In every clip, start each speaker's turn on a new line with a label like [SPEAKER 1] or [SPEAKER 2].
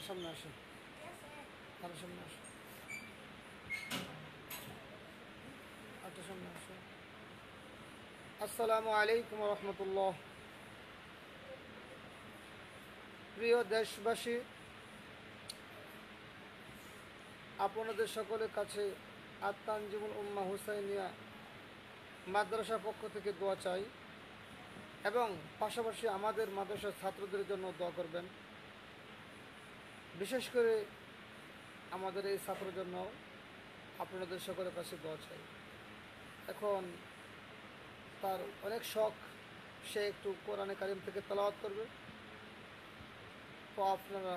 [SPEAKER 1] সামনে আসো, আরো সামনে আসো, আরো সামনে আসো। আসসালামু আলাইকুম রহমতুল্লাহ। প্রিয় দেশবাসী, আপনাদের সকলের কাছে আত-তানজিমুল উম্মাহ হুসাইনিয়া মাদ্রাসার পক্ষ থেকে দোয়া চাই এবং পাশাপাশি আমাদের মাদ্রাসার ছাত্রদের জন্য দোয়া করবেন। বিশেষ করে আমাদের এই ছাত্রের জন্য আপনাদের সকলের কাছে দোয়া চাই। এখন তার অনেক শখ, সে একটু কোরআনে কারিম থেকে তেলাওয়াত করবে, তো আপনারা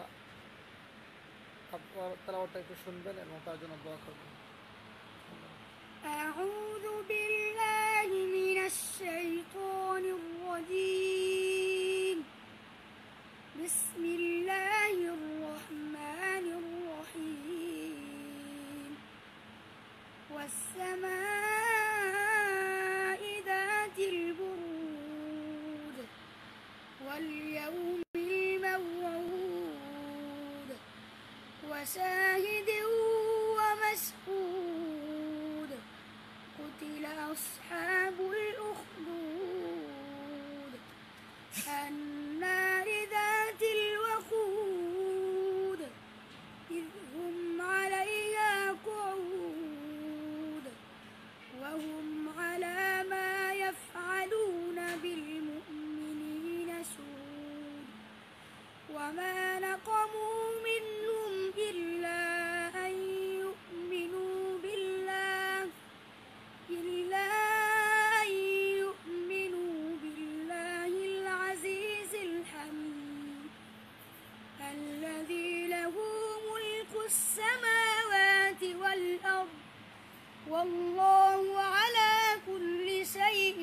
[SPEAKER 1] তেলাওয়াতটা একটু শুনবেন এবং তার জন্য দোয়া করবেন।
[SPEAKER 2] أعوذ بالله من الشيطان الرجيم. بسم الله الرحمن الرحيم. والسماء ذات البروج واليوم الموعود وشاهد ومشهود. قتل أصحاب الأخدود النار ذات الوقود إذ هم عليها قعود وهم على ما يفعلون بالمؤمنين شهود. وما نقموا منهم إلا أن يؤمنوا بالله العزيز الحميد الذي له ملك السماوات والأرض والله على كل شيء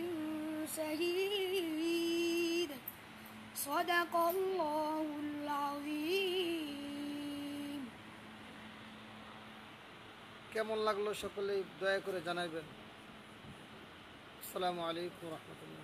[SPEAKER 2] شهيد. صدق الله العظيم.
[SPEAKER 1] কেমন লাগলো সকলেই দয়া করে জানাবেন। আসসালামু আলাইকুম রহমতুল্লাহ।